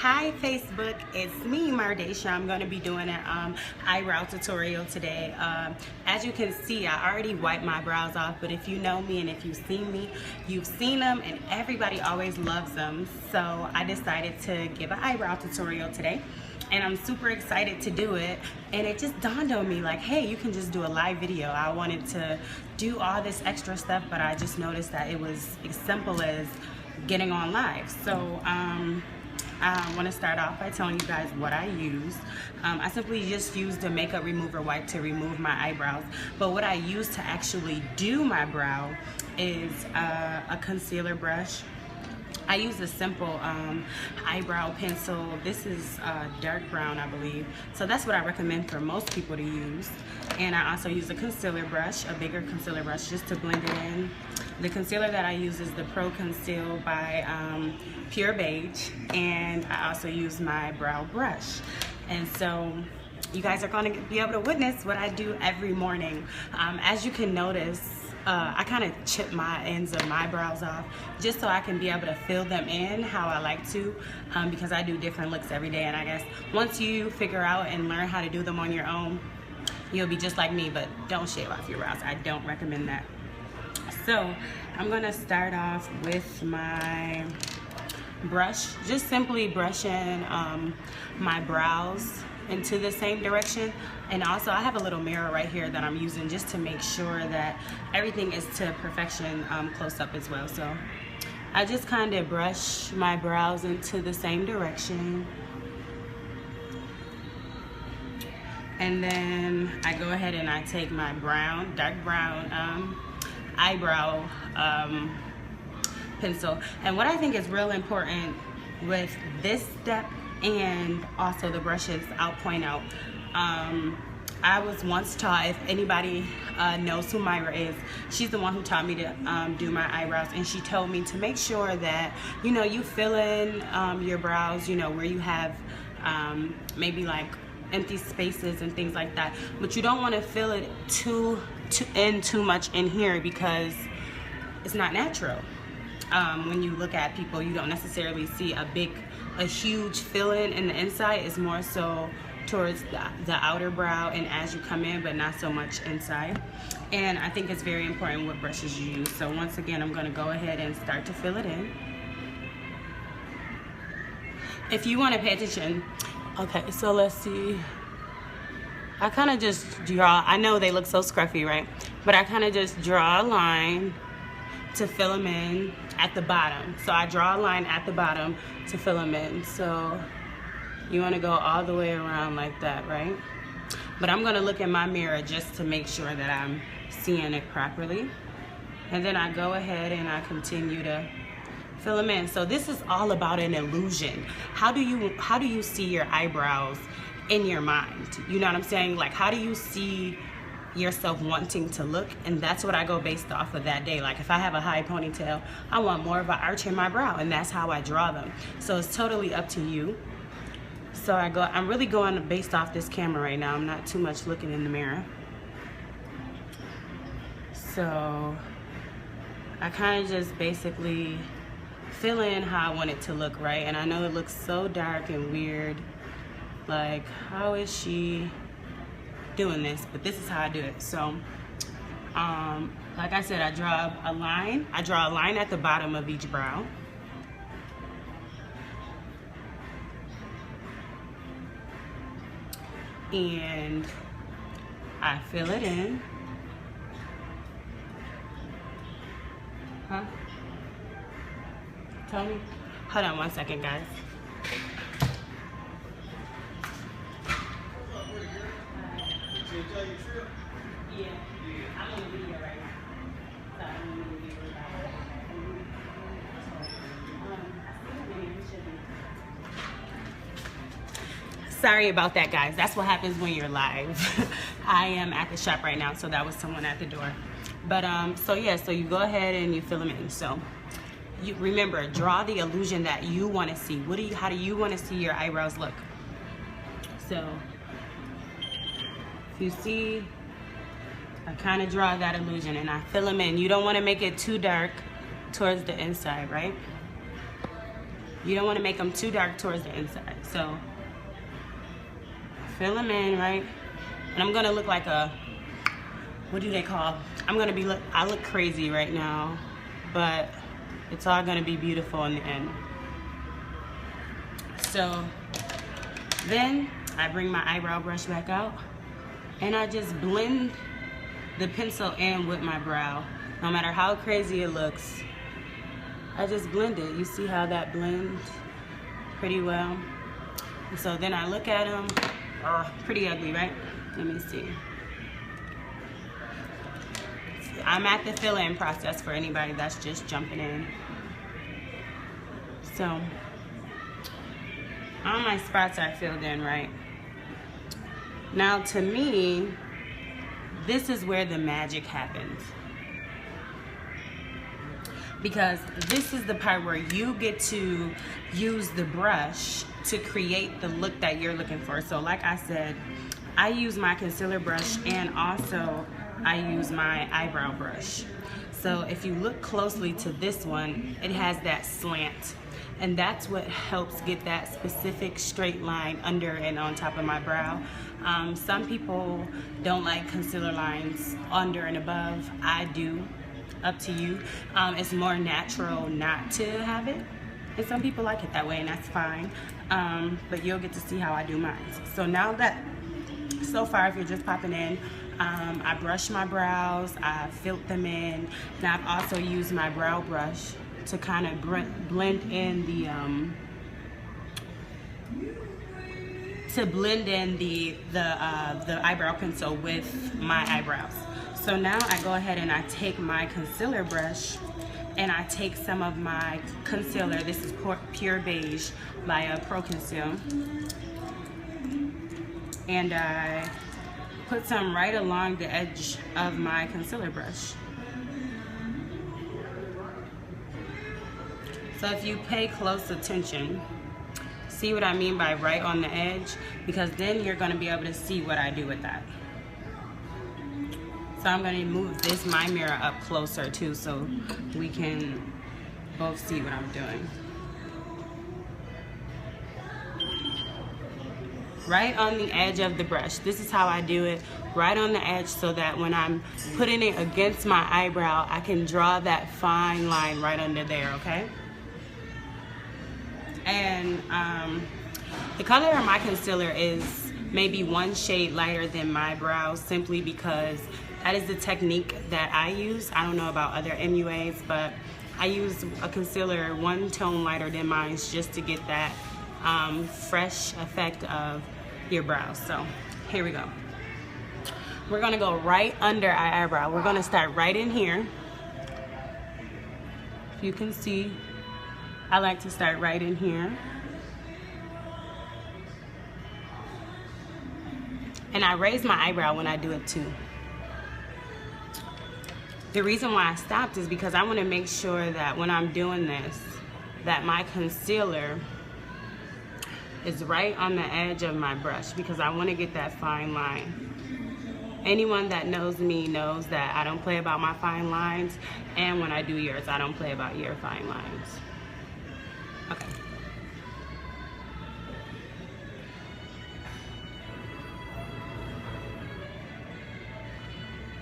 Hi Facebook, it's me Mardesha. I'm going to be doing an eyebrow tutorial today. As you can see, I already wiped my brows off, but if you know me and if you've seen me, you've seen them and everybody always loves them. So I decided to give an eyebrow tutorial today and I'm super excited to do it. And it just dawned on me like, hey, you can just do a live video. I wanted to do all this extra stuff, but I just noticed that it was as simple as getting on live. So I want to start off by telling you guys what I use. I simply just used a makeup remover wipe to remove my eyebrows, but what I use to actually do my brow is a concealer brush. I use a simple eyebrow pencil. This is dark brown, I believe. So that's what I recommend for most people to use. And I also use a concealer brush, a bigger concealer brush, just to blend it in. The concealer that I use is the Pro Conceal by Pure Beige. And I also use my brow brush. And so you guys are going to be able to witness what I do every morning. As you can notice, I kind of chip my ends of my brows off just so I can be able to fill them in how I like to, because I do different looks every day, and I guess once you figure out and learn how to do them on your own, you'll be just like me. But don't shave off your brows. I don't recommend that. So I'm gonna start off with my brush, just simply brushing my brows into the same direction. And also I have a little mirror right here that I'm using just to make sure that everything is to perfection close up as well. So I just kind of brush my brows into the same direction, and then I go ahead and I take my brown, dark brown eyebrow pencil. And what I think is real important with this step and also the brushes, I'll point out, I was once taught, if anybody knows who Myra is, she's the one who taught me to do my eyebrows, and she told me to make sure that, you know, you fill in your brows, you know, where you have maybe like empty spaces and things like that, but you don't want to fill it too much in here because it's not natural. When you look at people, you don't necessarily see a huge fill-in in the inside. It's more so towards the outer brow and as you come in, but not so much inside. And I think it's very important what brushes you use. So once again, I'm going to go ahead and start to fill it in. If you want to pay attention, okay, so let's see. I kind of just draw, I know they look so scruffy, right? But I kind of just draw a line to fill them in at the bottom. So I draw a line at the bottom to fill them in. So you want to go all the way around like that, right? But I'm going to look in my mirror just to make sure that I'm seeing it properly. And then I go ahead and I continue to fill them in. So this is all about an illusion. How do you see your eyebrows in your mind? You know what I'm saying? Like, how do you see yourself wanting to look? And that's what I go based off of that day. Like if I have a high ponytail, I want more of an arch in my brow, and that's how I draw them. So it's totally up to you. So I'm really going based off this camera right now. I'm not too much looking in the mirror. So I kind of just basically fill in how I want it to look, right? And I know it looks so dark and weird. Like, how is she doing this? But this is how I do it. So like I said, I draw a line at the bottom of each brow, and I fill it in. Huh? Tell me. Hold on one second, guys. Yeah, I'm on a video right now. So I'm on a video about Sorry about that, guys. That's what happens when you're live. I am at the shop right now, so that was someone at the door. But so yeah, so you go ahead and you fill them in. So you remember, draw the illusion that you want to see. How do you want to see your eyebrows look? So if you see, I kind of draw that illusion and I fill them in. You don't want to make it too dark towards the inside, right? You don't want to make them too dark towards the inside. So fill them in, right? And I'm gonna look like a, what do they call? I look crazy right now, but it's all gonna be beautiful in the end. So then I bring my eyebrow brush back out and I just blend the pencil in with my brow. No matter how crazy it looks, I just blend it. You see how that blends pretty well? And so then I look at them, pretty ugly, right? Let me see. I'm at the fill-in process for anybody that's just jumping in. So, all my spots are filled in, right? Now to me, this is where the magic happens. Because this is the part where you get to use the brush to create the look that you're looking for. So like I said, I use my concealer brush and also I use my eyebrow brush. So if you look closely to this one, it has that slant. And that's what helps get that specific straight line under and on top of my brow. Some people don't like concealer lines under and above. I do. Up to you. It's more natural not to have it, and some people like it that way, and that's fine. But you'll get to see how I do mine. So now that, so far, if you're just popping in, I brushed my brows, I filled them in, and I've also used my brow brush to kind of blend in the eyebrow pencil with my eyebrows. So now I go ahead and I take my concealer brush and I take some of my concealer. This is Pure Beige by Pro Conceal. And I put some right along the edge of my concealer brush. So if you pay close attention, see what I mean by right on the edge? Because then you're gonna be able to see what I do with that. So I'm going to move my mirror up closer too so we can both see what I'm doing. Right on the edge of the brush. This is how I do it. Right on the edge so that when I'm putting it against my eyebrow, I can draw that fine line right under there, okay? And the color of my concealer is maybe one shade lighter than my brows, simply because that is the technique that I use. I don't know about other MUAs, but I use a concealer one tone lighter than mine just to get that fresh effect of your brows. So here we go. We're gonna go right under our eyebrow. We're gonna start right in here. If you can see, I like to start right in here. And I raise my eyebrow when I do it too. The reason why I stopped is because I want to make sure that when I'm doing this, that my concealer is right on the edge of my brush, because I want to get that fine line. Anyone that knows me knows that I don't play about my fine lines, and when I do yours, I don't play about your fine lines. Okay.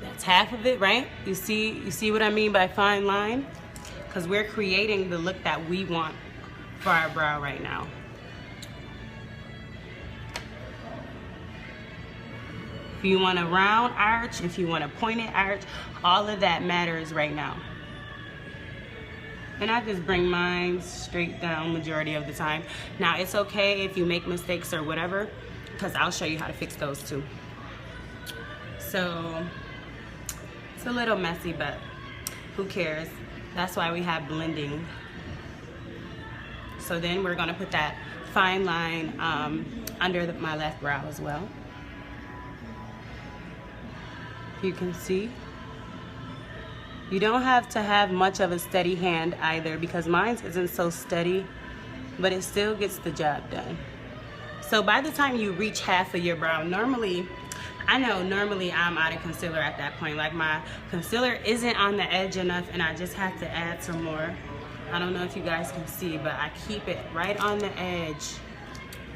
That's half of it, right? You see what I mean by fine line? Because we're creating the look that we want for our brow right now. If you want a round arch, if you want a pointed arch, all of that matters right now. And I just bring mine straight down majority of the time. Now, it's okay if you make mistakes or whatever, because I'll show you how to fix those too. So, it's a little messy, but who cares? That's why we have blending. So then we're gonna put that fine line under my left brow as well. You can see. You don't have to have much of a steady hand either, because mine isn't so steady, but it still gets the job done. So by the time you reach half of your brow, normally I'm out of concealer at that point. Like, my concealer isn't on the edge enough and I just have to add some more. I don't know if you guys can see, but I keep it right on the edge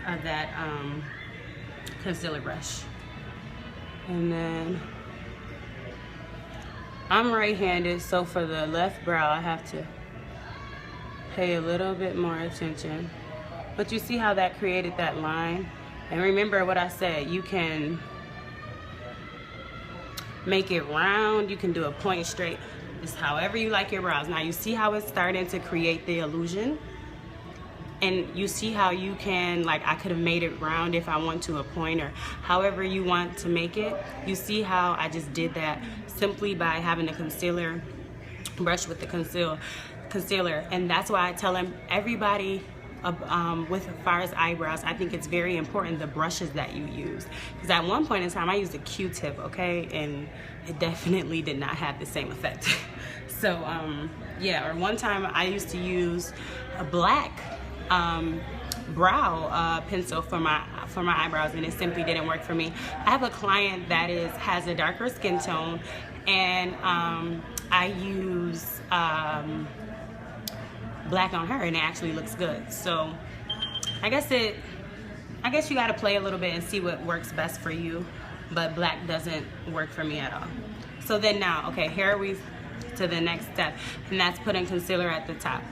of that concealer brush. And then I'm right-handed, so for the left brow I have to pay a little bit more attention. But you see how that created that line? And remember what I said, you can make it round, you can do a point straight. It's however you like your brows. Now you see how it's starting to create the illusion? And you see how you can, like, I could have made it round if I want to, a point, or however you want to make it. You see how I just did that simply by having a concealer brush with the concealer. And that's why I tell them, everybody, with as far as eyebrows, I think it's very important the brushes that you use. Because at one point in time, I used a Q-tip, okay? And it definitely did not have the same effect. So, yeah, or one time I used to use a black brow pencil for my eyebrows, and it simply didn't work for me. I have a client that has a darker skin tone, and I use black on her, and it actually looks good. So I guess you got to play a little bit and see what works best for you, but black doesn't work for me at all. So then now, okay, here are we to the next step, and that's putting concealer at the top.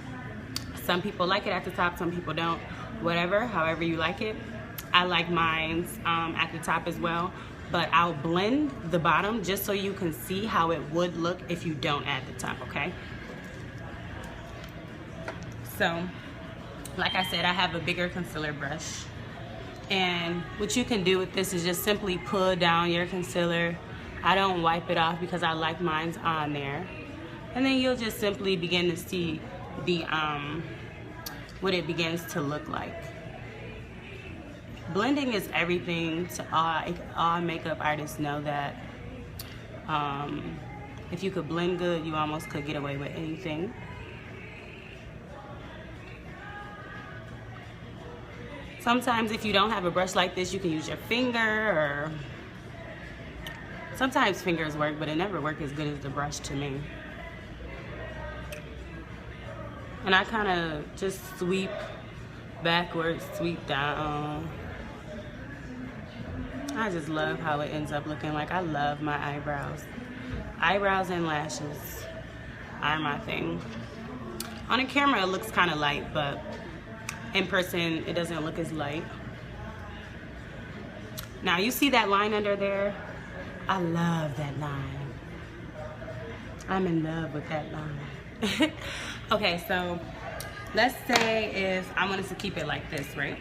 Some people like it at the top, some people don't. Whatever, however you like it. I like mine at the top as well, but I'll blend the bottom just so you can see how it would look if you don't add the top, okay? So, like I said, I have a bigger concealer brush. And what you can do with this is just simply pull down your concealer. I don't wipe it off because I like mine's on there. And then you'll just simply begin to see the what it begins to look like. Blending is everything to all makeup artists know that if you could blend good, you almost could get away with anything. Sometimes if you don't have a brush like this, you can use your finger, or sometimes fingers work, but it never works as good as the brush to me. And I kind of just sweep backwards, sweep down. I just love how it ends up looking like. I love my eyebrows. Eyebrows and lashes are my thing. On a camera, it looks kind of light, but in person, it doesn't look as light. Now, you see that line under there? I love that line. I'm in love with that line. Okay, so let's say if I wanted to keep it like this, right?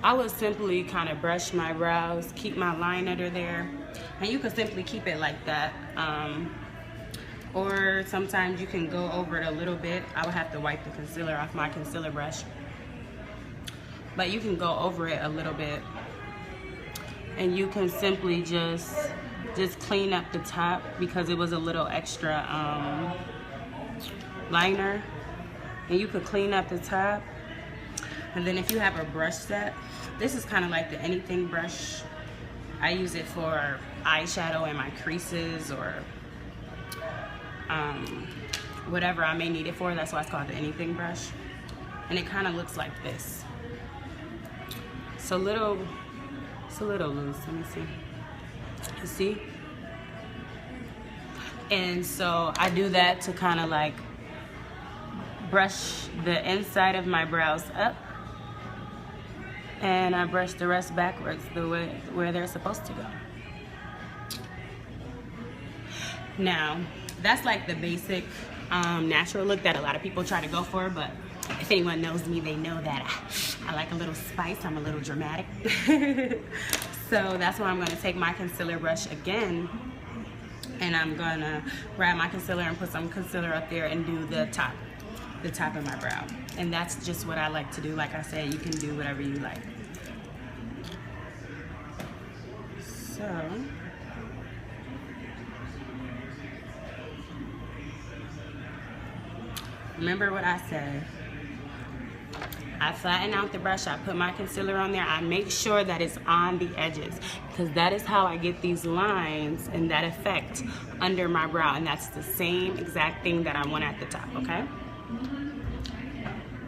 I would simply kind of brush my brows, keep my line under there, and you can simply keep it like that. Or sometimes you can go over it a little bit. I would have to wipe the concealer off my concealer brush. But you can go over it a little bit, and you can simply just clean up the top because it was a little extra liner. And you could clean up the top. And then if you have a brush set, this is kind of like the anything brush. I use it for eyeshadow and my creases, or whatever I may need it for. That's why it's called the anything brush. And it kind of looks like this. It's a little loose. Let me see. You see? And so I do that to kind of like brush the inside of my brows up, and I brush the rest backwards the way where they're supposed to go. Now, that's like the basic natural look that a lot of people try to go for, but if anyone knows me, they know that I like a little spice. I'm a little dramatic. So that's why I'm going to take my concealer brush again, and I'm going to grab my concealer and put some concealer up there and do the top of my brow. And that's just what I like to do. Like I said, you can do whatever you like. So remember what I said. I flatten out the brush, I put my concealer on there, I make sure that it's on the edges, because that is how I get these lines and that effect under my brow, and that's the same exact thing that I want at the top, okay?